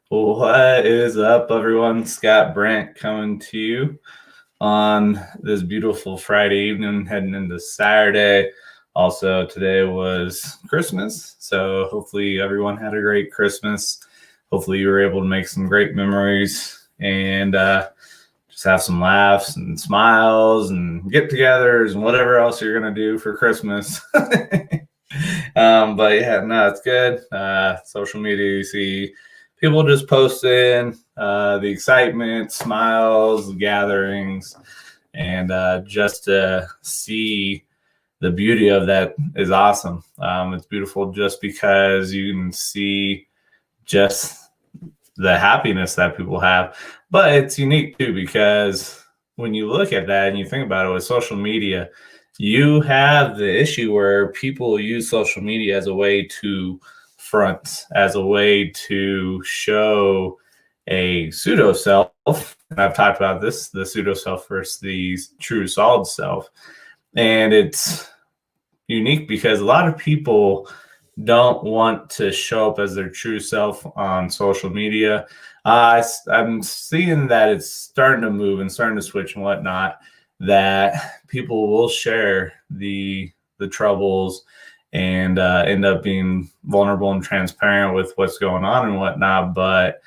What is up, everyone? Scott Brandt coming to you on this beautiful Friday evening, heading into Saturday. Also, today was Christmas, so hopefully everyone had a great Christmas. Hopefully you were able to make some great memories and just have some laughs and smiles and get-togethers and whatever else you're gonna do for Christmas. But yeah, no, it's good. Social media, you see people just posting the excitement, smiles, gatherings, and just to see the beauty of that is awesome. It's beautiful just because you can see just the happiness that people have, but it's unique too because when you look at that and you think about it with social media, you have the issue where people use social media as a way to front, as a way to show a pseudo self. And I've talked about this, the pseudo self versus the true solid self. And it's unique because a lot of people don't want to show up as their true self on social media. I'm seeing that it's starting to move and starting to switch and whatnot, that people will share the troubles and end up being vulnerable and transparent with what's going on and whatnot. But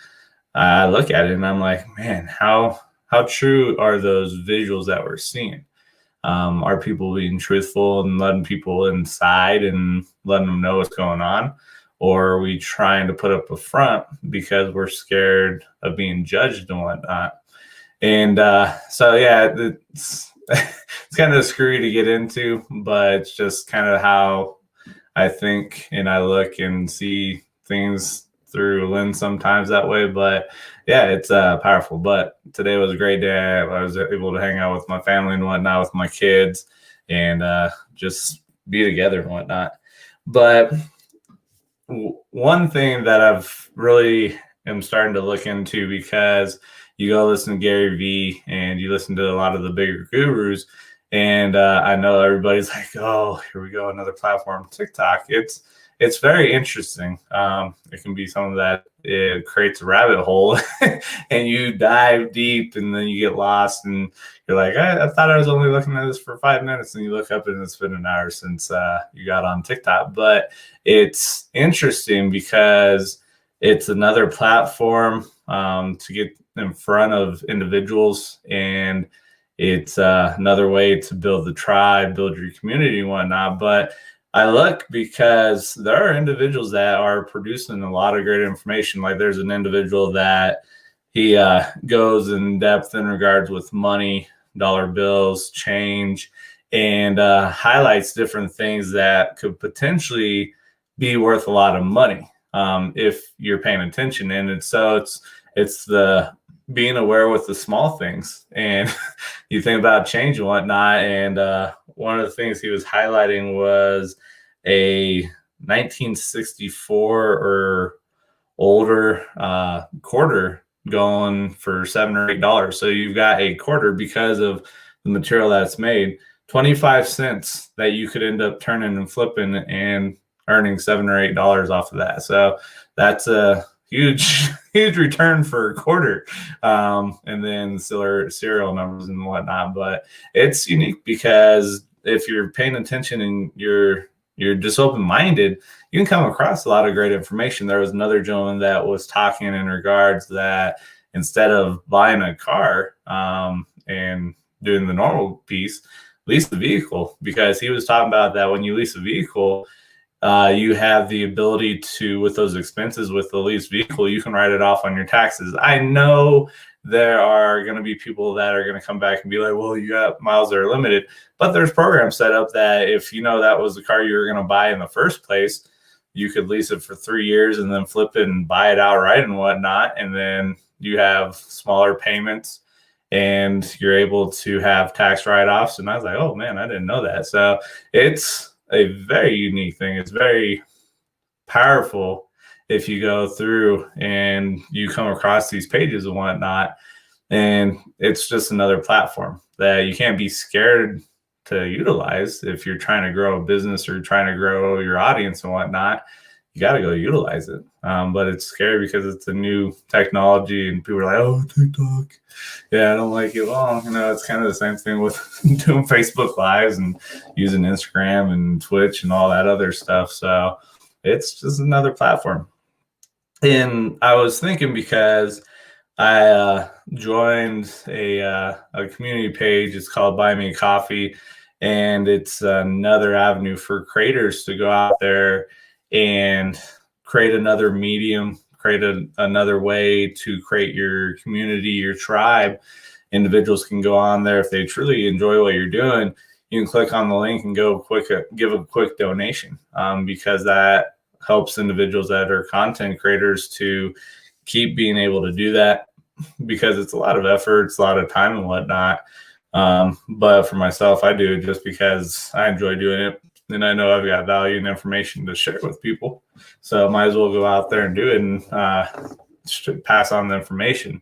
I look at it and I'm like, man, how true are those visuals that we're seeing? Are people being truthful and letting people inside and letting them know what's going on? Or are we trying to put up a front because we're scared of being judged and whatnot? And so, yeah, it's kind of screwy to get into, but it's just kind of how I think and I look and see things through a lens sometimes that way. But yeah, it's powerful. But today was a great day. I was able to hang out with my family and whatnot, with my kids, and just be together and whatnot. But one thing that I've really am starting to look into, because you go listen to Gary Vee and you listen to a lot of the bigger gurus, and I know everybody's like, oh, here we go, another platform, TikTok. It's very interesting. It can be something that it creates a rabbit hole and you dive deep and then you get lost and you're like, I thought I was only looking at this for 5 minutes, and you look up and it's been an hour since you got on TikTok. But it's interesting because it's another platform to get in front of individuals, and it's another way to build the tribe, build your community and whatnot. But I look because there are individuals that are producing a lot of great information. Like there's an individual that he goes in depth in regards with money, dollar bills, change, and highlights different things that could potentially be worth a lot of money if you're paying attention. And it's the being aware with the small things. And you think about change and whatnot. And one of the things he was highlighting was a 1964 or older quarter going for $7 or $8. So you've got a quarter, because of the material that's made, 25 cents that you could end up turning and flipping and earning $7 or $8 off of that. So that's a huge return for a quarter. And then serial numbers and whatnot. But it's unique because if you're paying attention and you're just open-minded, you can come across a lot of great information. There was another gentleman that was talking in regards that instead of buying a car and doing the normal piece, lease the vehicle, because he was talking about that when you lease a vehicle, you have the ability to, with those expenses, with the leased vehicle, you can write it off on your taxes. I know there are going to be people that are going to come back and be like, well, you got miles that are limited, but there's programs set up that if you know that was the car you were going to buy in the first place, you could lease it for 3 years and then flip it and buy it outright and whatnot. And then you have smaller payments and you're able to have tax write-offs. And I was like, oh man, I didn't know that. So it's a very unique thing. It's very powerful if you go through and you come across these pages and whatnot. And it's just another platform that you can't be scared to utilize if you're trying to grow a business or trying to grow your audience and whatnot. you got to go utilize it. But it's scary because it's a new technology and people are like, oh, TikTok. Yeah, I don't like it. Well, it's kind of the same thing with doing Facebook Lives and using Instagram and Twitch and all that other stuff. So it's just another platform. And I was thinking because I joined a community page. It's called Buy Me Coffee, and it's another avenue for creators to go out there and create another medium, create another way to create your community, your tribe. Individuals can go on there if they truly enjoy what you're doing. You can click on the link and give a quick donation, because that helps individuals that are content creators to keep being able to do that, because it's a lot of effort, it's a lot of time and whatnot. But for myself, I do it just because I enjoy doing it, and I know I've got value and information to share with people. So I might as well go out there and do it and pass on the information.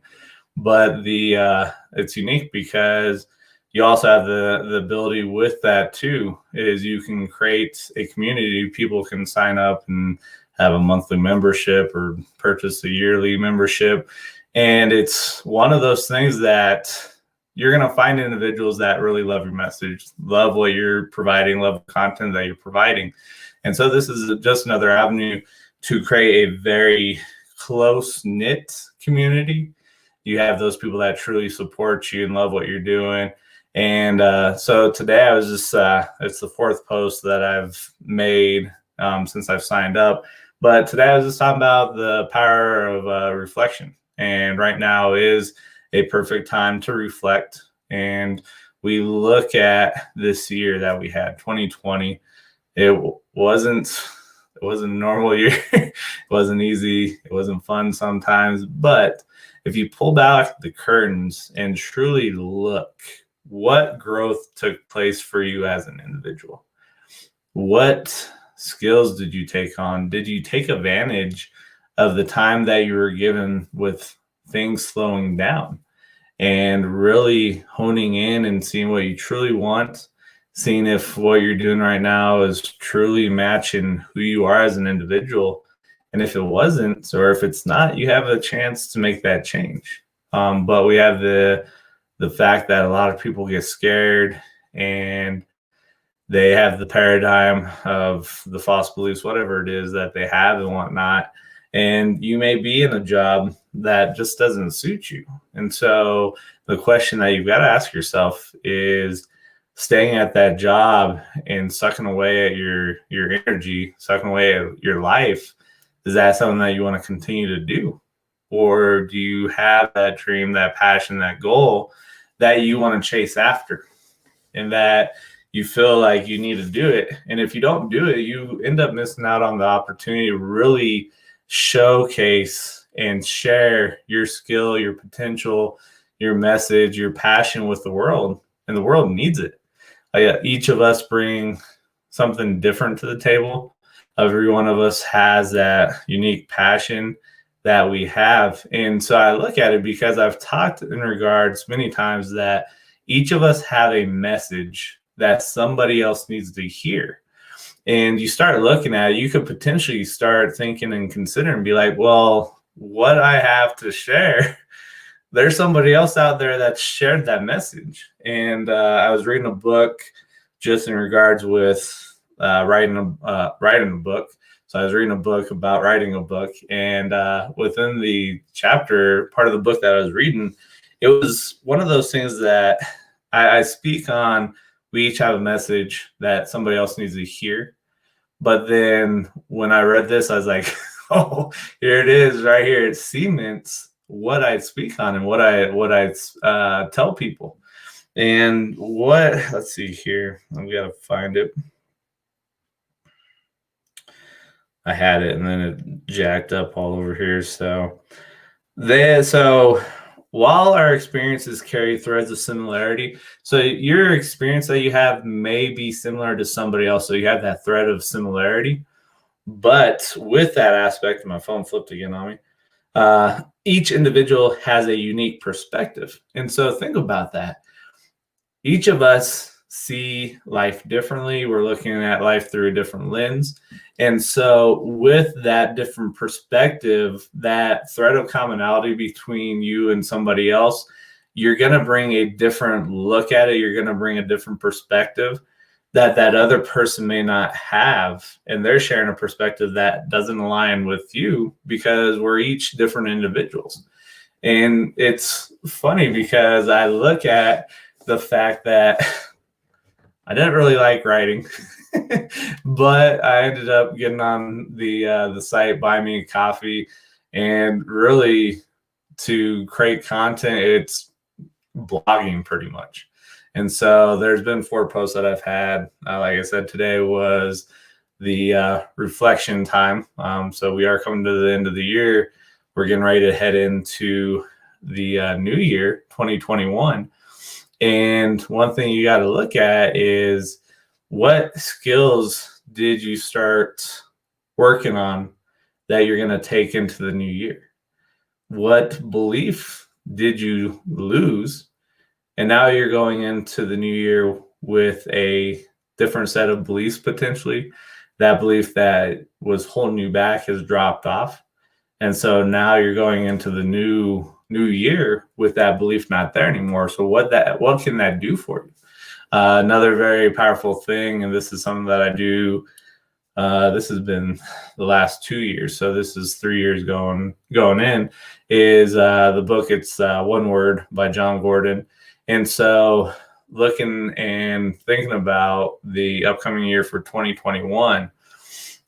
But it's unique because you also have the ability with that too, is you can create a community. People can sign up and have a monthly membership or purchase a yearly membership. And it's one of those things that you're going to find individuals that really love your message, love what you're providing, love the content that you're providing. And so this is just another avenue to create a very close-knit community. You have those people that truly support you and love what you're doing. And so today I was just, it's the fourth post that I've made since I've signed up. But today I was just talking about the power of reflection. And right now is a perfect time to reflect. And we look at this year that we had, 2020. It wasn't a normal year. It wasn't easy. It wasn't fun sometimes. But if you pull back the curtains and truly look, what growth took place for you as an individual? What skills did you take on? Did you take advantage of the time that you were given with things slowing down and really honing in and seeing what you truly want, seeing if what you're doing right now is truly matching who you are as an individual? And if it wasn't, or if it's not, you have a chance to make that change. But we have the fact that a lot of people get scared and they have the paradigm of the false beliefs, whatever it is that they have and whatnot. And you may be in a job that just doesn't suit you. And so the question that you've got to ask yourself is, staying at that job and sucking away at your energy, sucking away at your life, is that something that you want to continue to do? Or do you have that dream, that passion, that goal that you want to chase after, and that you feel like you need to do it? And if you don't do it, you end up missing out on the opportunity to really showcase and share your skill, your potential, your message, your passion with the world. And the world needs it. Each of us bring something different to the table. Every one of us has that unique passion that we have. And so I look at it, because I've talked in regards many times that each of us have a message that somebody else needs to hear. And you start looking at it, you could potentially start thinking and considering, be like, well, what I have to share, there's somebody else out there that shared that message. And I was reading a book just in regards with writing a book. So I was reading a book about writing a book, and within the chapter, part of the book that I was reading, it was one of those things that I speak on. We each have a message that somebody else needs to hear. But then when I read this, I was like, oh, here it is right here. It cements what I speak on and what I tell people. And let's see here. I've got to find it. I had it and then it jacked up all over here. So while our experiences carry threads of similarity, so your experience that you have may be similar to somebody else. So you have that thread of similarity. But with that aspect, my phone flipped again on me. Each individual has a unique perspective. And so think about that. Each of us see life differently. We're looking at life through a different lens. And so with that different perspective, that thread of commonality between you and somebody else, you're going to bring a different look at it. You're going to bring a different perspective that other person may not have. And they're sharing a perspective that doesn't align with you because we're each different individuals. And it's funny because I look at the fact that I didn't really like writing, but I ended up getting on the site Buy Me a Coffee, and really to create content, it's blogging pretty much. And so there's been 4 posts that I've had. Like I said, today was the reflection time. So we are coming to the end of the year. We're getting ready to head into the new year, 2021. And one thing you got to look at is, what skills did you start working on that you're going to take into the new year? What belief did you lose? And now you're going into the new year with a different set of beliefs potentially. That belief that was holding you back has dropped off. And so now you're going into the new year with that belief not there anymore. So what can that do for you? Another very powerful thing, and this is something that I do. This has been the last 2 years, so this is 3 years going in. Is the book? It's One Word by John Gordon. And so looking and thinking about the upcoming year for 2021,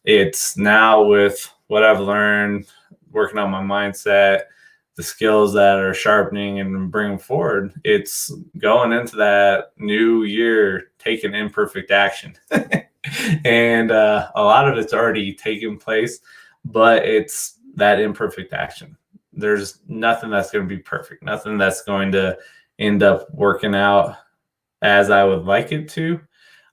it's now with what I've learned, working on my mindset, the skills that are sharpening and bringing forward, it's going into that new year taking imperfect action. And a lot of it's already taken place, but it's that imperfect action. There's nothing that's going to be perfect, nothing that's going to end up working out as I would like it to.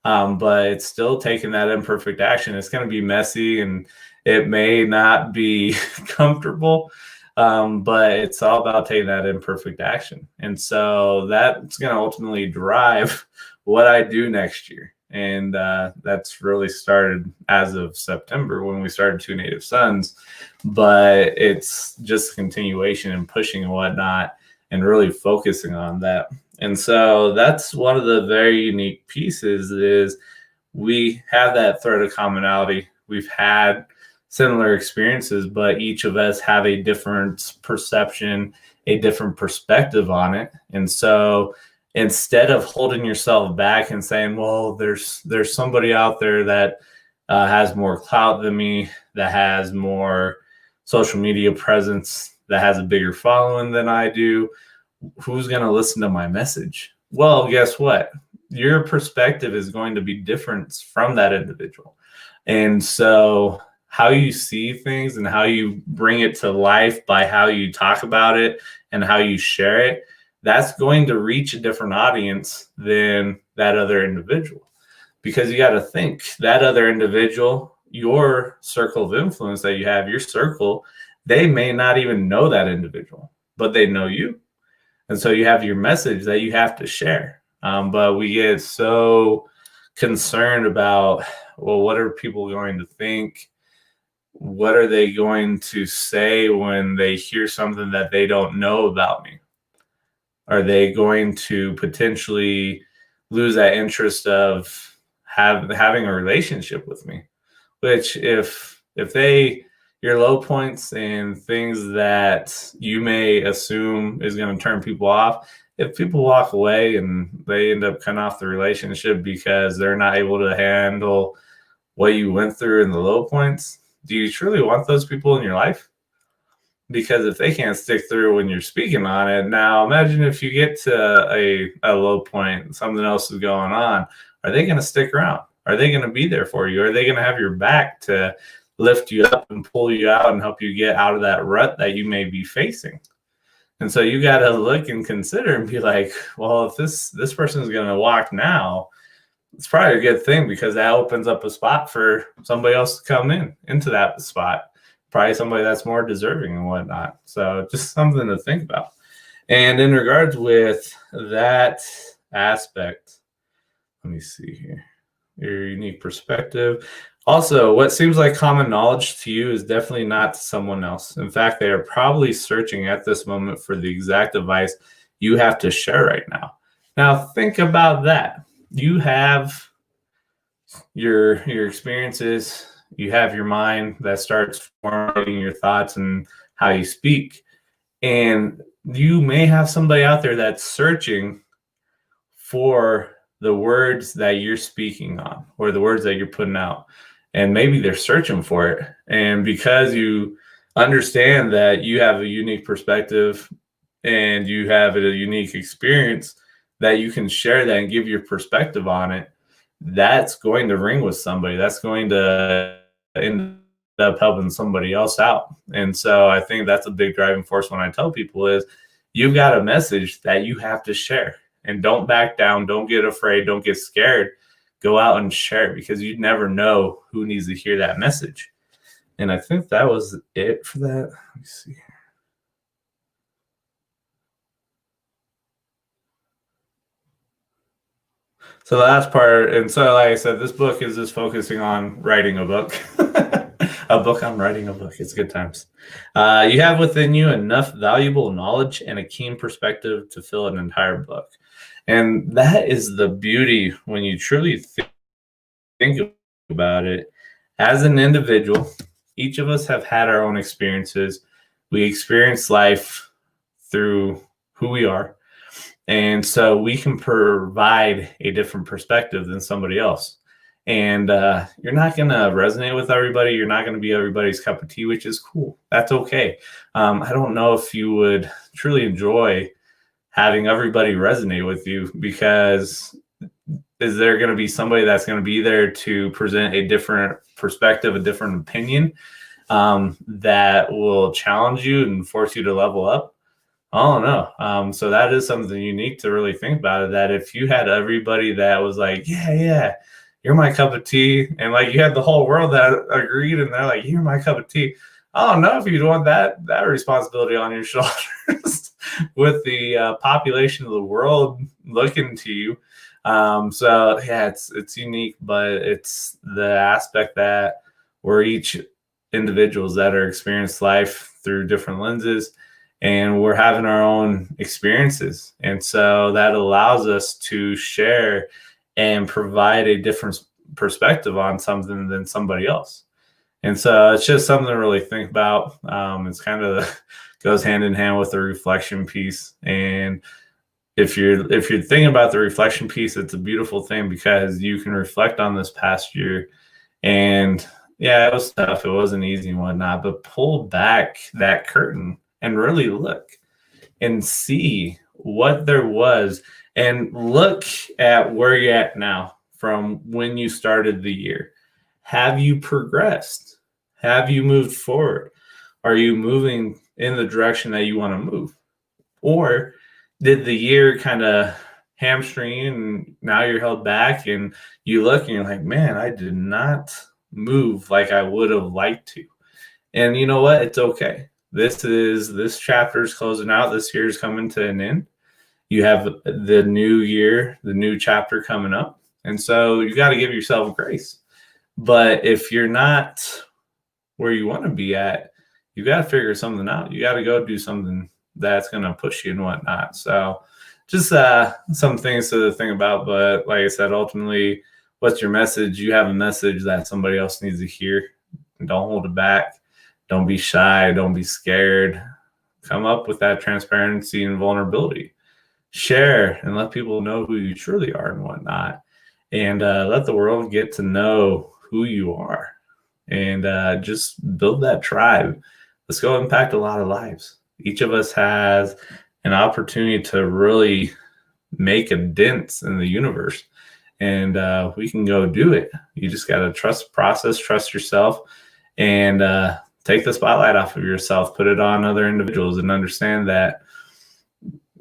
But it's still taking that imperfect action. It's going to be messy and it may not be comfortable, but it's all about taking that imperfect action. And so that's going to ultimately drive what I do next year. And that's really started as of September when we started Two Native Sons. But it's just a continuation and pushing and whatnot and really focusing on that. And so that's one of the very unique pieces is we have that thread of commonality. We've had similar experiences, but each of us have a different perception, a different perspective on it. And so instead of holding yourself back and saying, well, there's somebody out there that has more clout than me, that has more social media presence, that has a bigger following than I do, who's going to listen to my message? Well, guess what? Your perspective is going to be different from that individual. And so how you see things and how you bring it to life by how you talk about it and how you share it, that's going to reach a different audience than that other individual. Because you got to think that other individual, your circle of influence that you have, your circle, they may not even know that individual, but they know you. And so you have your message that you have to share. But we get so concerned about, well, what are people going to think? What are they going to say when they hear something that they don't know about me? Are they going to potentially lose that interest of having a relationship with me? Which if your low points and things that you may assume is going to turn people off, if people walk away and they end up cutting off the relationship because they're not able to handle what you went through in the low points, do you truly want those people in your life? Because if they can't stick through when you're speaking on it, now imagine if you get to a low point, something else is going on. Are they going to stick around? Are they going to be there for you? Are they going to have your back to lift you up and pull you out and help you get out of that rut that you may be facing? And so you got to look and consider and be like, well, if this person is going to walk now, it's probably a good thing because that opens up a spot for somebody else to come into that spot. Probably somebody that's more deserving and whatnot. So just something to think about. And in regards with that aspect, let me see here. Your unique perspective. Also, what seems like common knowledge to you is definitely not to someone else. In fact, they are probably searching at this moment for the exact advice you have to share right now. Now, think about that. You have your experiences, you have your mind that starts formulating your thoughts and how you speak. And you may have somebody out there that's searching for the words that you're speaking on or the words that you're putting out. And maybe they're searching for it. And because you understand that you have a unique perspective and you have a unique experience that you can share that and give your perspective on it, that's going to ring with somebody. That's going to end up helping somebody else out. And so I think that's a big driving force when I tell people is you've got a message that you have to share. And don't back down. Don't get afraid. Don't get scared. Go out and share it because you never know who needs to hear that message. And I think that was it for that. Let me see. So the last part, and so like I said, this book is just focusing on writing a book. A book on writing a book. It's good times. You have within you enough valuable knowledge and a keen perspective to fill an entire book. And that is the beauty when you truly think about it. As an individual, each of us have had our own experiences. We experience life through who we are. And so we can provide a different perspective than somebody else. And you're not going to resonate with everybody. You're not going to be everybody's cup of tea, which is cool. That's okay. I don't know if you would truly enjoy having everybody resonate with you, because is there going to be somebody that's going to be there to present a different perspective, a different opinion that will challenge you and force you to level up? I don't know. So that is something unique to really think about it, that if you had everybody that was like, yeah, you're my cup of tea, and like you had the whole world that agreed and they're like, you're my cup of tea, I don't know if you'd want that responsibility on your shoulders with the population of the world looking to you. So yeah, it's unique, but it's the aspect that we're each individuals that are experienced life through different lenses, and we're having our own experiences. And so that allows us to share and provide a different perspective on something than somebody else. And so it's just something to really think about. It's kind of goes hand in hand with the reflection piece. And if you're thinking about the reflection piece, it's a beautiful thing because you can reflect on this past year. And yeah, it was tough. It wasn't easy and whatnot, but pull back that curtain and really look and see what there was, and look at where you're at now from when you started the year. Have you progressed? Have you moved forward? Are you moving in the direction that you want to move? Or did the year kind of hamstring you and now you're held back and you look and you're like, man, I did not move like I would have liked to. And you know what? It's okay. This chapter is closing out. This year is coming to an end. You have the new year, the new chapter coming up. And so you got to give yourself grace. But if you're not where you want to be at, you got to figure something out. You got to go do something that's going to push you and whatnot. So just some things to think about. But like I said, ultimately, what's your message? You have a message that somebody else needs to hear. Don't hold it back. Don't be shy. Don't be scared. Come up with that transparency and vulnerability. Share and let people know who you truly are and whatnot. And let the world get to know who you are. And just build that tribe. Let's go impact a lot of lives. Each of us has an opportunity to really make a dent in the universe. And we can go do it. You just got to trust the process, trust yourself, and take the spotlight off of yourself, put it on other individuals, and understand that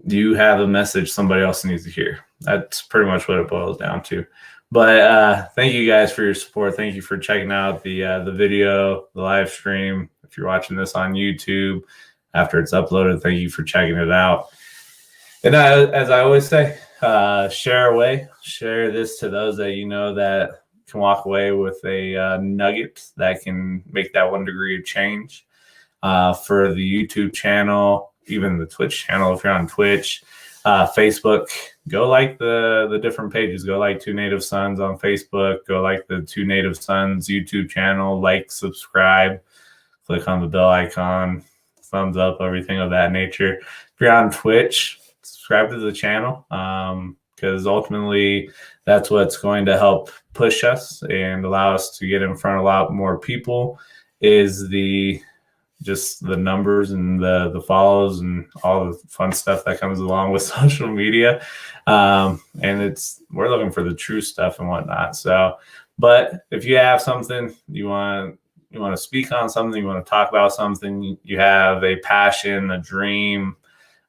you have a message somebody else needs to hear. That's pretty much what it boils down to. But thank you guys for your support. Thank you for checking out the video, the live stream. If you're watching this on YouTube after it's uploaded, thank you for checking it out. And as I always say, share this to those that you know that can walk away with a nugget that can make that 1 degree of change. For the YouTube channel, even the Twitch channel, if you're on Twitch, Facebook, go like the different pages. Go like Two Native Sons on Facebook. Go like the Two Native Sons YouTube channel. Like, subscribe, click on the bell icon, thumbs up, everything of that nature. If you're on Twitch, subscribe to the channel, because ultimately that's what's going to help push us and allow us to get in front of a lot more people, is just the numbers and the follows and all the fun stuff that comes along with social media. And we're looking for the true stuff and whatnot. So, but if you have something you want to speak on, something you want to talk about, something you have a passion, a dream,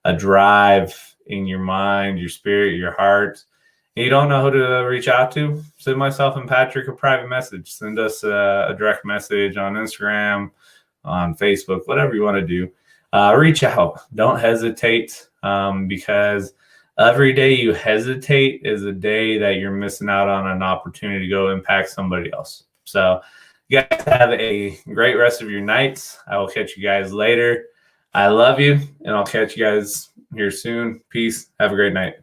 a drive in your mind, your spirit, your heart, and you don't know who to reach out to, send myself and Patrick a private message. Send us a direct message on Instagram, on Facebook, whatever you want to do. Reach out. Don't hesitate, because every day you hesitate is a day that you're missing out on an opportunity to go impact somebody else. So you guys have a great rest of your nights. I will catch you guys later. I love you, and I'll catch you guys here soon. Peace. Have a great night.